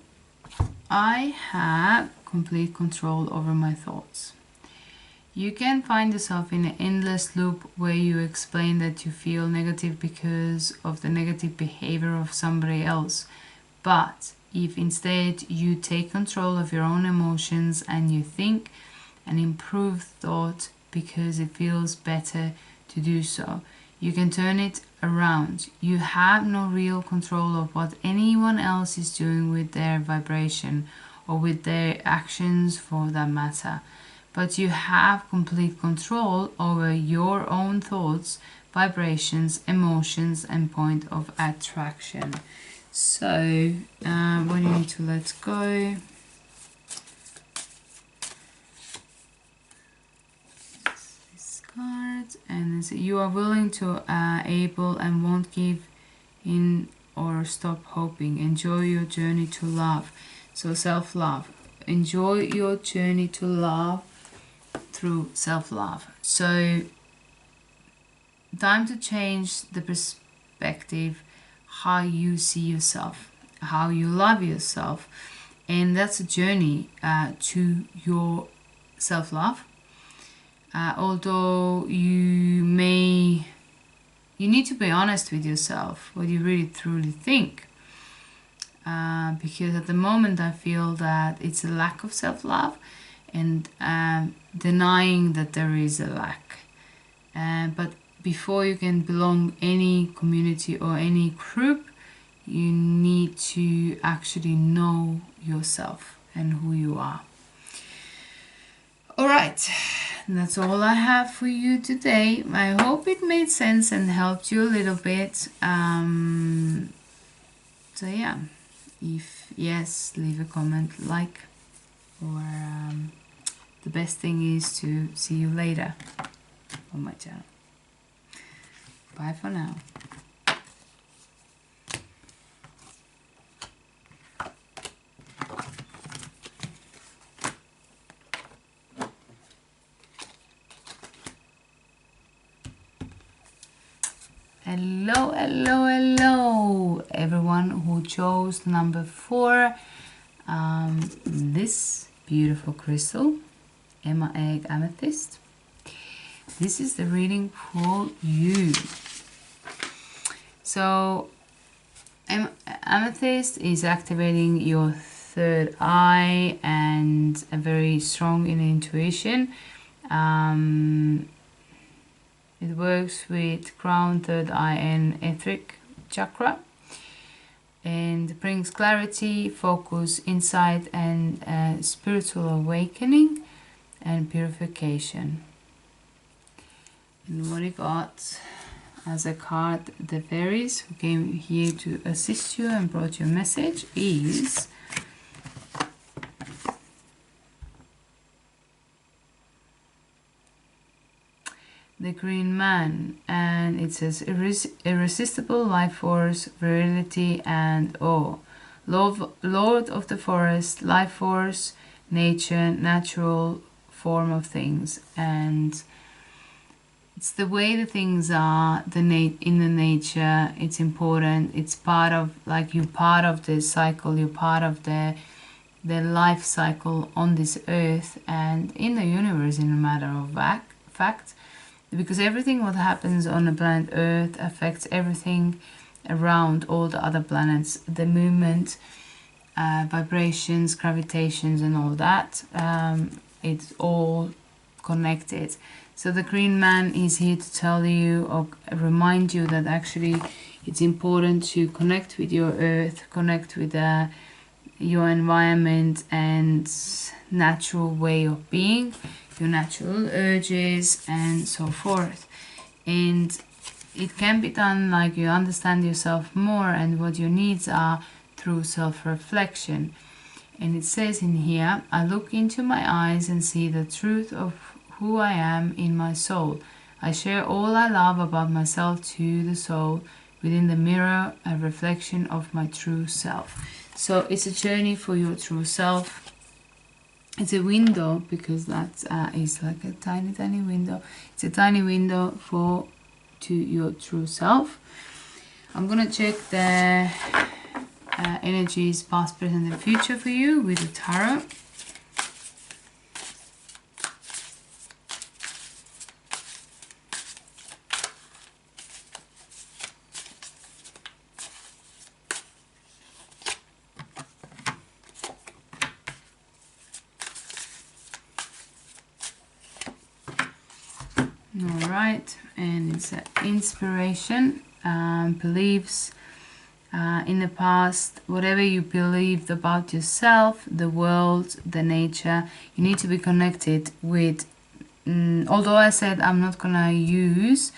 I have complete control over my thoughts. You can find yourself in an endless loop where you explain that you feel negative because of the negative behavior of somebody else. But if instead you take control of your own emotions and you think and improve thought because it feels better to do so, you can turn it around. You have no real control of what anyone else is doing with their vibration or with their actions for that matter. But you have complete control over your own thoughts, vibrations, emotions, and point of attraction. So, what you need to let go. This card, and you are willing to, able, and won't give in or stop hoping. Enjoy your journey to love. So, self-love. Enjoy your journey to love through self-love. So time to change the perspective, how you see yourself, how you love yourself, and that's a journey to your self-love. Although you need to be honest with yourself, what you really truly think, because at the moment I feel that it's a lack of self-love and denying that there is a lack. But before you can belong any community or any group, you need to actually know yourself and who you are. All right, And that's all I have for you today. I hope it made sense and helped you a little bit. So yeah, if yes, leave a comment, like, or the best thing is to see you later on my channel. Bye for now. Hello, hello, hello, everyone who chose number 4. This beautiful crystal, EMA Egg Amethyst. This is the reading for you. So, Amethyst is activating your third eye and a very strong in intuition. It works with crown, third eye and etheric chakra, and brings clarity, focus, insight and spiritual awakening and purification. And what you got as a card, the fairies who came here to assist you and brought you a message, is the Green Man, and it says irresistible life force, virility and awe, Lord of the forest, life force, nature, natural form of things. And it's the way the things are, in the nature. It's important. It's part of, like, you're part of the cycle. You're part of the life cycle on this earth and in the universe, in a matter of fact. Because everything what happens on the planet Earth affects everything around all the other planets. The movement, vibrations, gravitations and all that. It's all connected. So the Green Man is here to tell you or remind you that actually it's important to connect with your Earth, connect with your environment and natural way of being, your natural urges and so forth. And it can be done like you understand yourself more and what your needs are through self-reflection. And it says in here, I look into my eyes and see the truth of who I am in my soul. I share all I love about myself to the soul. Within the mirror, a reflection of my true self. So it's a journey for your true self. It's a window, because that is like a tiny window. It's a tiny window to your true self. I'm gonna check the energies past, present and future for you with the tarot. Alright, and it's an inspiration, beliefs in the past, whatever you believed about yourself, the world, the nature, you need to be connected with, although I said I'm not gonna use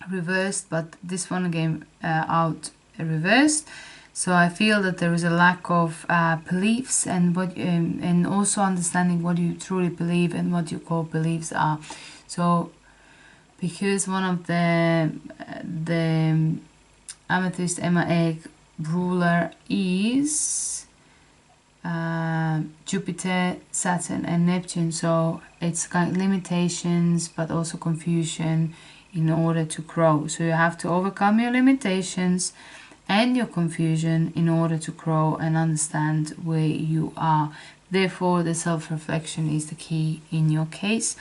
reversed, but this one came out reversed. So I feel that there is a lack of beliefs and and also understanding what you truly believe and what you call beliefs are. So because one of the Amethyst EMA Egg ruler is Jupiter, Saturn and Neptune, so it's kind of limitations but also confusion in order to grow. So you have to overcome your limitations and your confusion in order to grow and understand where you are. Therefore, the self-reflection is the key in your case.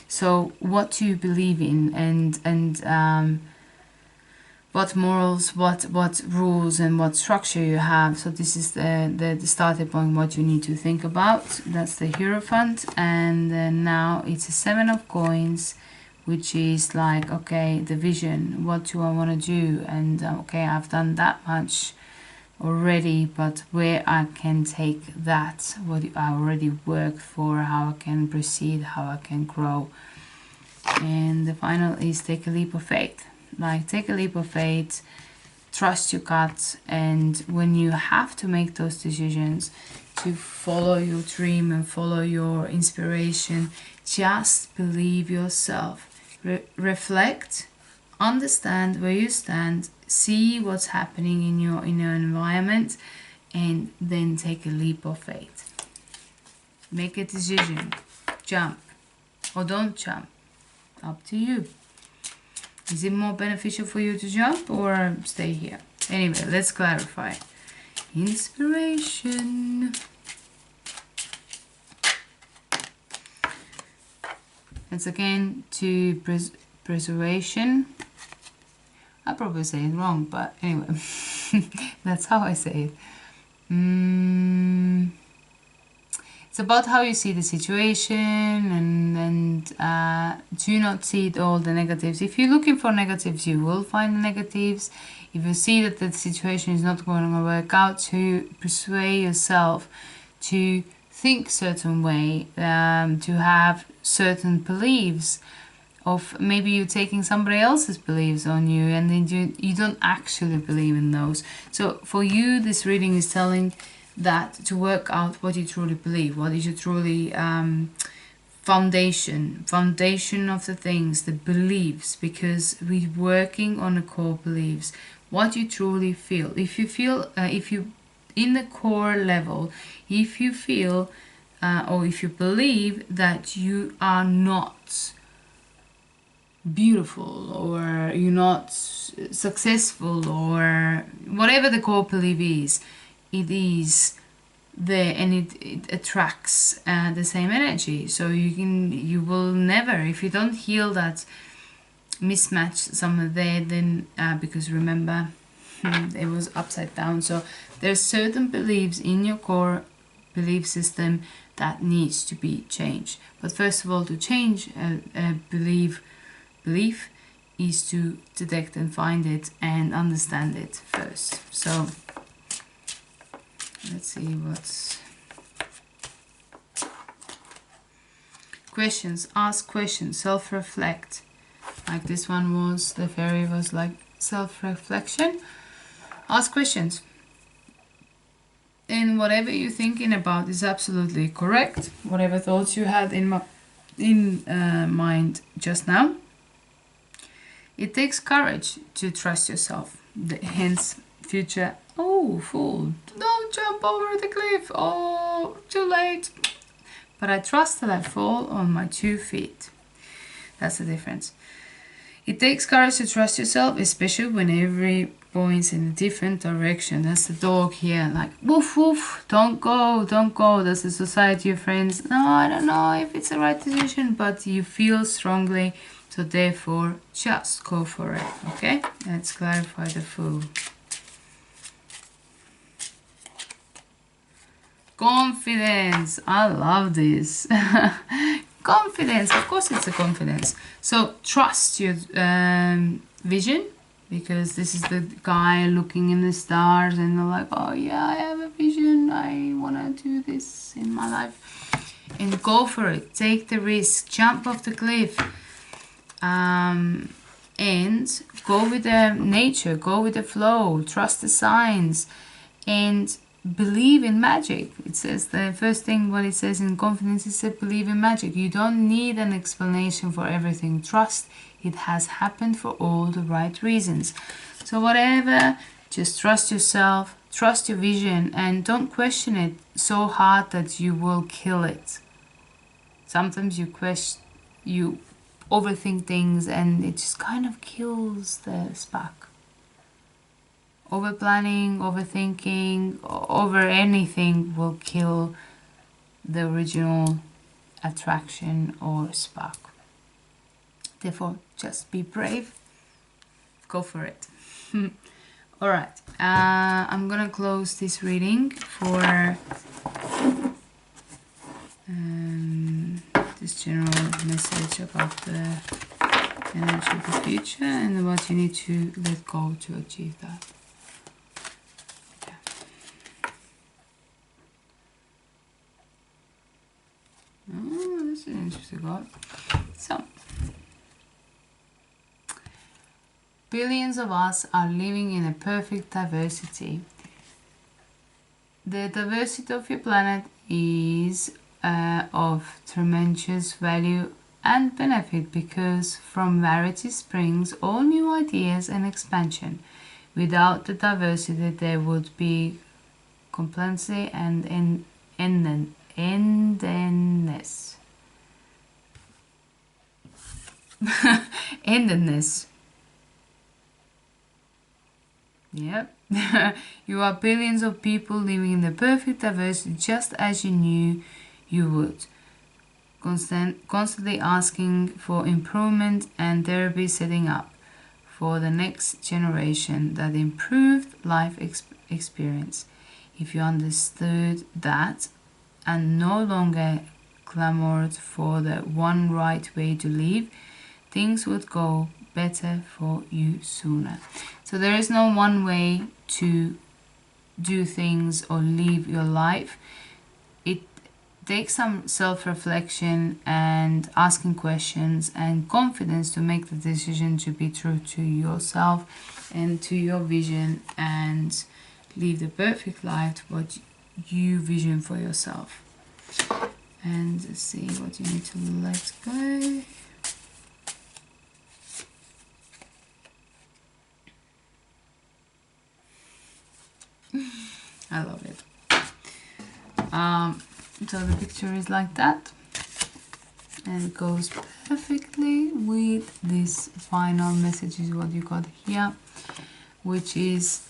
So what do you believe in, and what morals, what rules and what structure you have. So this is the starting point, what you need to think about. That's the Hierophant. And then now it's a 7 of coins, which is like, okay, the vision, what do I want to do? And okay, I've done that much, already, but where I can take that, what I already worked for, how I can proceed, how I can grow. And the final is take a leap of faith. Like, take a leap of faith, trust your gut, and when you have to make those decisions to follow your dream and follow your inspiration, just believe yourself. Reflect, understand where you stand, see what's happening in your environment, and then take a leap of faith. Make a decision. Jump or don't jump. Up to you. Is it more beneficial for you to jump or stay here? Anyway, let's clarify. Inspiration. It's again to preservation. I probably say it wrong, but anyway, that's how I say it. It's about how you see the situation, and do not see all the negatives. If you're looking for negatives, you will find the negatives. If you see that the situation is not going to work out, to persuade yourself to think certain way, to have certain beliefs of maybe you're taking somebody else's beliefs on you, and then you don't actually believe in those. So for you, this reading is telling that to work out what you truly believe, what is your truly foundation of the things, the beliefs, because we're working on the core beliefs, what you truly feel. If you feel, if you in the core level, if you feel or if you believe that you are not beautiful, or you're not successful, or whatever the core belief is, it is there, and it attracts the same energy. So you will never, if you don't heal that mismatch somewhere there, then because remember it was upside down. So there's certain beliefs in your core belief system that needs to be changed. But first of all, to change a belief is to detect and find it and understand it first. So let's see what's questions. Ask questions, self-reflect. Like this one was, the fairy was like self-reflection. Ask questions, and whatever you're thinking about is absolutely correct. Whatever thoughts you had in mind just now, it takes courage to trust yourself. Hence future, oh fool, don't jump over the cliff, oh too late. But I trust that I fall on my 2 feet. That's the difference. It takes courage to trust yourself, especially when every points in a different direction. That's the dog here, like woof woof, don't go, don't go. That's the society of friends. No, I don't know if it's the right decision, but you feel strongly, so therefore just go for it. Okay, let's clarify the Fool. Confidence. I love this. Confidence, of course it's a confidence. So trust your vision, because this is the guy looking in the stars and they're like, oh yeah, I have a vision, I want to do this in my life. And go for it, take the risk, jump off the cliff, and go with the nature, go with the flow, trust the signs, and believe in magic. It says the first thing what it says in confidence is to believe in magic. You don't need an explanation for everything. Trust it has happened for all the right reasons. So whatever, just trust yourself, trust your vision, and don't question it so hard that you will kill it. Sometimes you overthink things and it just kind of kills the spark. Over planning, overthinking, over anything will kill the original attraction or spark. Therefore, just be brave. Go for it. Alright, I'm gonna close this reading for this general message about the energy of the future and what you need to let go to achieve that. is an interesting one. So, billions of us are living in a perfect diversity. The diversity of your planet is of tremendous value and benefit, because from variety springs all new ideas and expansion. Without the diversity, there would be complacency and endedness. Endedness. Yep. You are billions of people living in the perfect diversity, just as you knew you would. Constantly asking for improvement and therapy, setting up for the next generation that improved life experience. If you understood that and no longer clamored for the one right way to live, things would go better for you sooner. So there is no one way to do things or live your life. It takes some self-reflection and asking questions and confidence to make the decision to be true to yourself and to your vision and live the perfect life, what you vision for yourself. And see what you need to let go. I love it. So the picture is like that, and it goes perfectly with this final message is what you got here, which is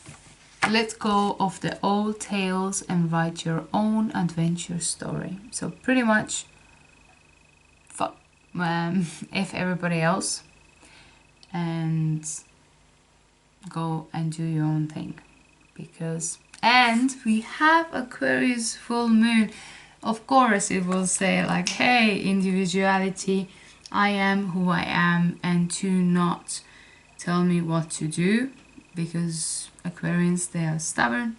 let go of the old tales and write your own adventure story. So pretty much F everybody else and go and do your own thing. And we have Aquarius full moon. Of course it will say like, hey, individuality, I am who I am, and to not tell me what to do, because Aquarians, they are stubborn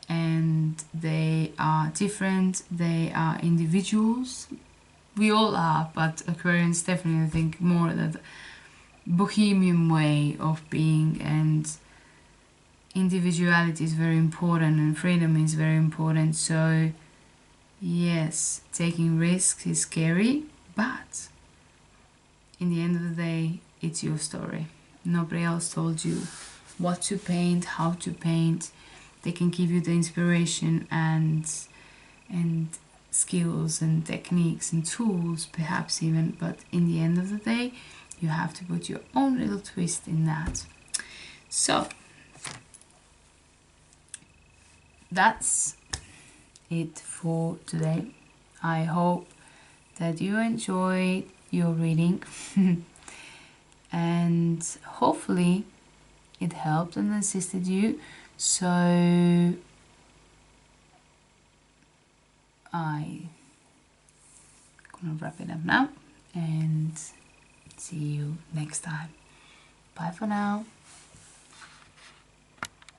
and they are different, they are individuals. We all are, but Aquarians definitely think more that bohemian way of being, and individuality is very important and freedom is very important. So yes, taking risks is scary, but in the end of the day, it's your story. Nobody else told you what to paint, how to paint. They can give you the inspiration and skills and techniques and tools, perhaps even, but in the end of the day, you have to put your own little twist in that. So that's it for today. I hope that you enjoyed your reading and hopefully it helped and assisted you. So I'm gonna wrap it up now and see you next time. Bye for now.